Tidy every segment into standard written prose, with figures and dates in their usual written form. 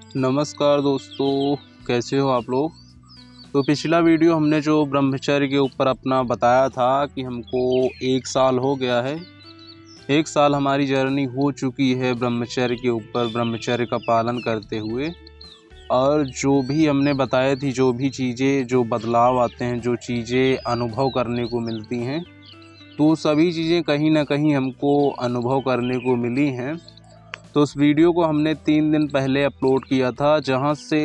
नमस्कार दोस्तों, कैसे हो आप लोग। तो पिछला वीडियो हमने जो ब्रह्मचर्य के ऊपर अपना बताया था कि हमको 1 साल हो गया है। 1 साल हमारी जर्नी हो चुकी है ब्रह्मचर्य के ऊपर, ब्रह्मचर्य का पालन करते हुए। और जो भी हमने बताए थी, जो भी चीज़ें, जो बदलाव आते हैं, जो चीज़ें अनुभव करने को मिलती हैं, तो सभी चीज़ें कहीं ना कहीं हमको अनुभव करने को मिली हैं। तो उस वीडियो को हमने 3 दिन पहले अपलोड किया था, जहां से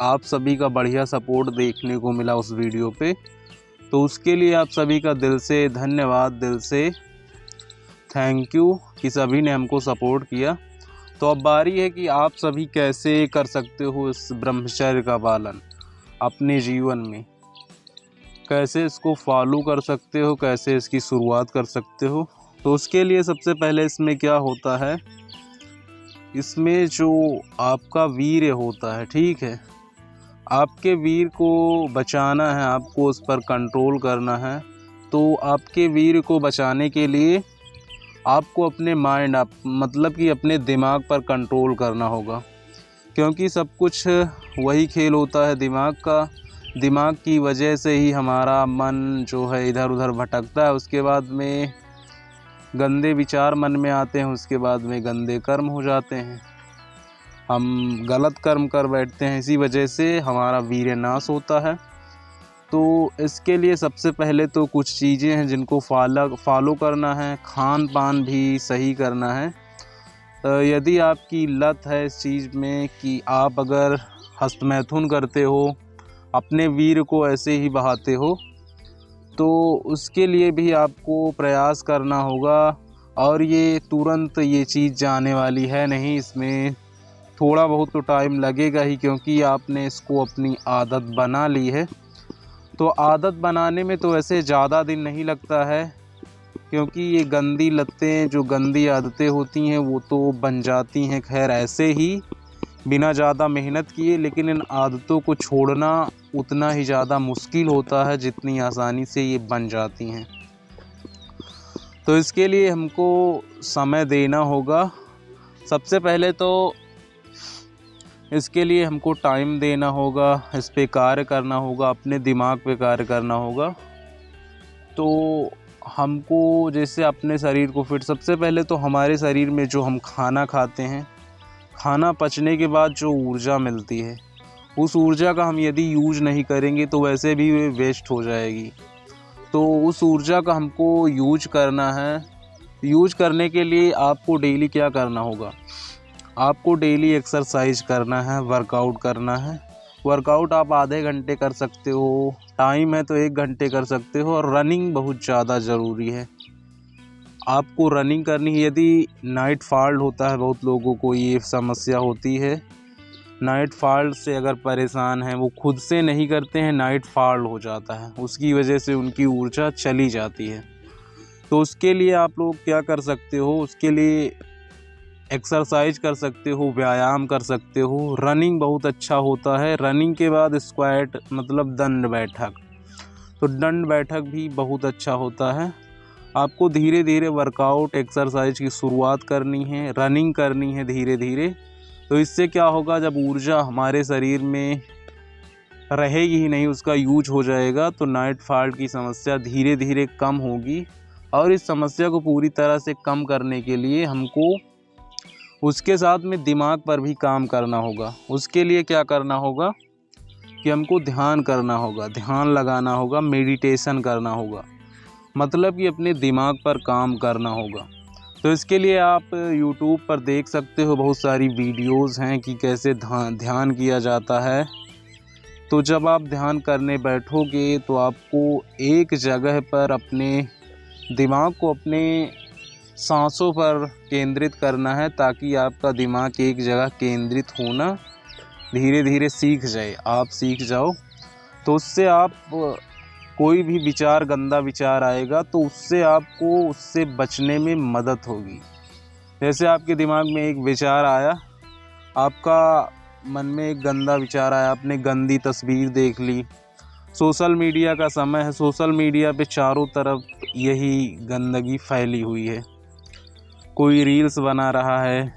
आप सभी का बढ़िया सपोर्ट देखने को मिला उस वीडियो पे। तो उसके लिए आप सभी का दिल से धन्यवाद, दिल से थैंक यू कि सभी ने हमको सपोर्ट किया। तो अब बारी है कि आप सभी कैसे कर सकते हो इस ब्रह्मचर्य का पालन अपने जीवन में, कैसे इसको फॉलो कर सकते हो, कैसे इसकी शुरुआत कर सकते हो। तो उसके लिए सबसे पहले इसमें क्या होता है, इसमें जो आपका वीर्य होता है, ठीक है, आपके वीर को बचाना है, आपको उस पर कंट्रोल करना है। तो आपके वीर को बचाने के लिए आपको अपने माइंड, आप मतलब कि अपने दिमाग पर कंट्रोल करना होगा, क्योंकि सब कुछ वही खेल होता है दिमाग का। दिमाग की वजह से ही हमारा मन जो है इधर उधर भटकता है, उसके बाद में गंदे विचार मन में आते हैं, उसके बाद में गंदे कर्म हो जाते हैं, हम गलत कर्म कर बैठते हैं, इसी वजह से हमारा वीर्य नाश होता है। तो इसके लिए सबसे पहले तो कुछ चीज़ें हैं जिनको फॉलो करना है, खान पान भी सही करना है। यदि आपकी लत है इस चीज़ में कि आप अगर हस्तमैथुन करते हो, अपने वीर्य को ऐसे ही बहाते हो, तो उसके लिए भी आपको प्रयास करना होगा। और ये तुरंत ये चीज़ जाने वाली है नहीं, इसमें थोड़ा बहुत तो टाइम लगेगा ही, क्योंकि आपने इसको अपनी आदत बना ली है। तो आदत बनाने में तो वैसे ज़्यादा दिन नहीं लगता है, क्योंकि ये गंदी लतें, जो गंदी आदतें होती हैं, वो तो बन जाती हैं खैर ऐसे ही, बिना ज़्यादा मेहनत किए। लेकिन इन आदतों को छोड़ना उतना ही ज़्यादा मुश्किल होता है जितनी आसानी से ये बन जाती हैं। तो इसके लिए हमको समय देना होगा। सबसे पहले तो इसके लिए हमको टाइम देना होगा, इस पे कार्य करना होगा, अपने दिमाग पे कार्य करना होगा। तो हमको जैसे अपने शरीर को फिट, सबसे पहले तो हमारे शरीर में जो हम खाना खाते हैं, खाना पचने के बाद जो ऊर्जा मिलती है, उस ऊर्जा का हम यदि यूज नहीं करेंगे तो वैसे भी वे वेस्ट हो जाएगी। तो उस ऊर्जा का हमको यूज करना है। यूज करने के लिए आपको डेली क्या करना होगा, आपको डेली एक्सरसाइज करना है, वर्कआउट करना है। वर्कआउट आप आधे घंटे कर सकते हो, टाइम है तो 1 घंटे कर सकते हो। और रनिंग बहुत ज़्यादा ज़रूरी है, आपको रनिंग करनी है। यदि नाइट फॉल होता है, बहुत लोगों को ये समस्या होती है, नाइट फॉल से अगर परेशान हैं, वो खुद से नहीं करते हैं, नाइट फॉल हो जाता है, उसकी वजह से उनकी ऊर्जा चली जाती है। तो उसके लिए आप लोग क्या कर सकते हो, उसके लिए एक्सरसाइज कर सकते हो, व्यायाम कर सकते हो। रनिंग बहुत अच्छा होता है। रनिंग के बाद स्क्वाट मतलब दंड बैठक, तो दंड बैठक भी बहुत अच्छा होता है। आपको धीरे धीरे वर्कआउट, एक्सरसाइज की शुरुआत करनी है, रनिंग करनी है धीरे धीरे। तो इससे क्या होगा, जब ऊर्जा हमारे शरीर में रहेगी ही नहीं, उसका यूज हो जाएगा, तो नाइट फॉल की समस्या धीरे धीरे कम होगी। और इस समस्या को पूरी तरह से कम करने के लिए हमको उसके साथ में दिमाग पर भी काम करना होगा। उसके लिए क्या करना होगा कि हमको ध्यान करना होगा, ध्यान लगाना होगा, मेडिटेशन करना होगा, मतलब कि अपने दिमाग पर काम करना होगा। तो इसके लिए आप यूट्यूब पर देख सकते हो, बहुत सारी वीडियोस हैं कि कैसे ध्यान किया जाता है। तो जब आप ध्यान करने बैठोगे तो आपको एक जगह पर अपने दिमाग को अपने सांसों पर केंद्रित करना है, ताकि आपका दिमाग एक जगह केंद्रित होना धीरे धीरे सीख जाए, आप सीख जाओ। तो उससे आप कोई भी विचार, गंदा विचार आएगा तो उससे आपको उससे बचने में मदद होगी। जैसे आपके दिमाग में एक विचार आया, आपका मन में एक गंदा विचार आया, आपने गंदी तस्वीर देख ली, सोशल मीडिया का समय है, सोशल मीडिया पे चारों तरफ यही गंदगी फैली हुई है। कोई रील्स बना रहा है,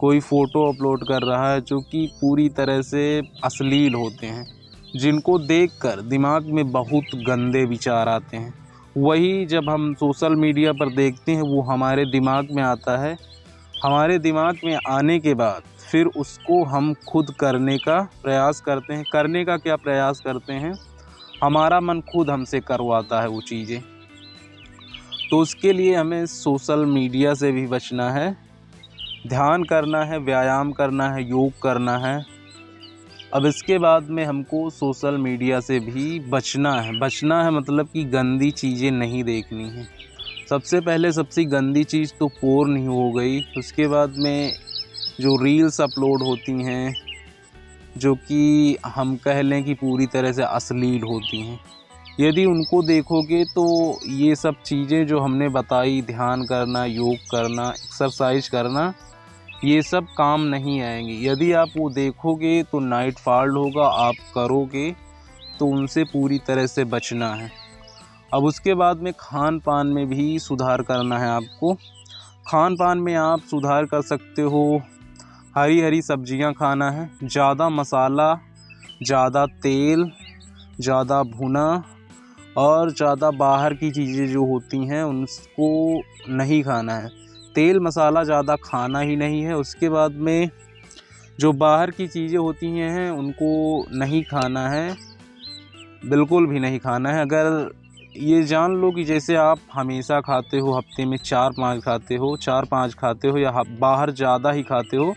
कोई फ़ोटो अपलोड कर रहा है जो कि पूरी तरह से अश्लील होते हैं, जिनको देखकर दिमाग में बहुत गंदे विचार आते हैं। वही जब हम सोशल मीडिया पर देखते हैं वो हमारे दिमाग में आता है। हमारे दिमाग में आने के बाद फिर उसको हम खुद करने का प्रयास करते हैं। करने का क्या प्रयास करते हैं, हमारा मन खुद हमसे करवाता है वो चीज़ें। तो उसके लिए हमें सोशल मीडिया से भी बचना है, ध्यान करना है, व्यायाम करना है, योग करना है। अब इसके बाद में हमको सोशल मीडिया से भी बचना है मतलब कि गंदी चीज़ें नहीं देखनी हैं। सबसे पहले सबसे गंदी चीज़ तो पोर्न ही हो गई। उसके बाद में जो रील्स अपलोड होती हैं जो कि हम कह लें कि पूरी तरह से अश्लील होती हैं, यदि उनको देखोगे तो ये सब चीज़ें जो हमने बताई, ध्यान करना, योग करना, एक्सरसाइज करना, ये सब काम नहीं आएंगी। यदि आप वो देखोगे तो नाइट फॉल होगा, आप करोगे तो उनसे पूरी तरह से बचना है। अब उसके बाद में खान पान में भी सुधार करना है आपको। खान पान में आप सुधार कर सकते हो, हरी हरी सब्जियां खाना है, ज़्यादा मसाला, ज़्यादा तेल, ज़्यादा भुना और ज़्यादा बाहर की चीज़ें जो होती हैं उनको नहीं खाना है। तेल मसाला ज़्यादा खाना ही नहीं है। उसके बाद में जो बाहर की चीज़ें होती हैं उनको नहीं खाना है, बिल्कुल भी नहीं खाना है। अगर ये जान लो कि जैसे आप हमेशा खाते हो, हफ्ते में 4-5 खाते हो या बाहर ज़्यादा ही खाते हो,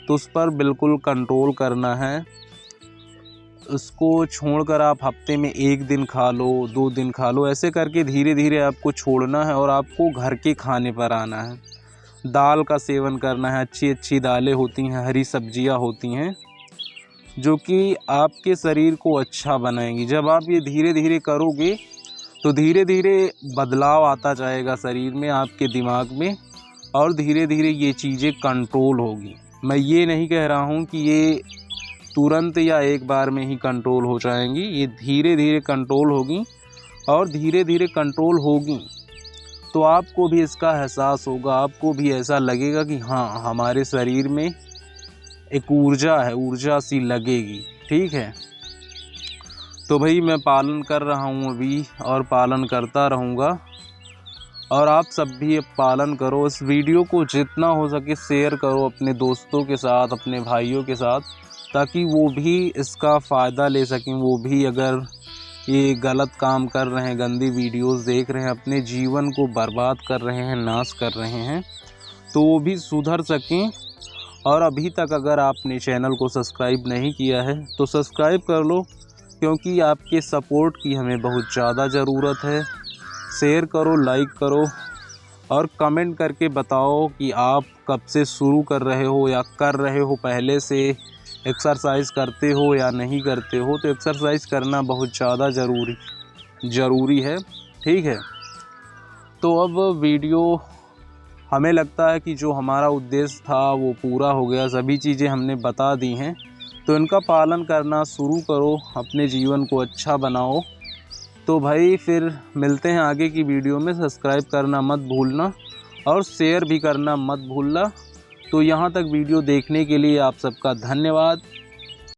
तो उस पर बिल्कुल कंट्रोल करना है। उसको छोड़कर आप हफ्ते में 1 दिन खा लो, 2 दिन खा लो, ऐसे करके धीरे धीरे आपको छोड़ना है और आपको घर के खाने पर आना है। दाल का सेवन करना है, अच्छी अच्छी दालें होती हैं, हरी सब्जियां होती हैं जो कि आपके शरीर को अच्छा बनाएंगी। जब आप ये धीरे धीरे करोगे तो धीरे धीरे बदलाव आता जाएगा शरीर में, आपके दिमाग में, और धीरे धीरे ये चीज़ें कंट्रोल होगी। मैं ये नहीं कह रहा हूँ कि ये तुरंत या एक बार में ही कंट्रोल हो जाएंगी, ये धीरे धीरे कंट्रोल होगी। और धीरे धीरे कंट्रोल होगी तो आपको भी इसका एहसास होगा, आपको भी ऐसा लगेगा कि हाँ, हमारे शरीर में एक ऊर्जा है, ऊर्जा सी लगेगी। ठीक है, तो भाई मैं पालन कर रहा हूँ अभी और पालन करता रहूँगा, और आप सब भी अब पालन करो। इस वीडियो को जितना हो सके शेयर करो अपने दोस्तों के साथ, अपने भाइयों के साथ, ताकि वो भी इसका फ़ायदा ले सकें। वो भी अगर ये गलत काम कर रहे हैं, गंदी वीडियोस देख रहे हैं, अपने जीवन को बर्बाद कर रहे हैं, नाश कर रहे हैं, तो वो भी सुधर सकें। और अभी तक अगर आपने चैनल को सब्सक्राइब नहीं किया है तो सब्सक्राइब कर लो, क्योंकि आपके सपोर्ट की हमें बहुत ज़्यादा ज़रूरत है। शेयर करो, लाइक करो और कमेंट करके बताओ कि आप कब से शुरू कर रहे हो या कर रहे हो पहले से, एक्सरसाइज करते हो या नहीं करते हो। तो एक्सरसाइज करना बहुत ज़्यादा ज़रूरी है। ठीक है, तो अब वीडियो हमें लगता है कि जो हमारा उद्देश्य था वो पूरा हो गया, सभी चीज़ें हमने बता दी हैं। तो इनका पालन करना शुरू करो, अपने जीवन को अच्छा बनाओ। तो भाई फिर मिलते हैं आगे की वीडियो में। सब्सक्राइब करना मत भूलना और शेयर भी करना मत भूलना। तो यहाँ तक वीडियो देखने के लिए आप सबका धन्यवाद।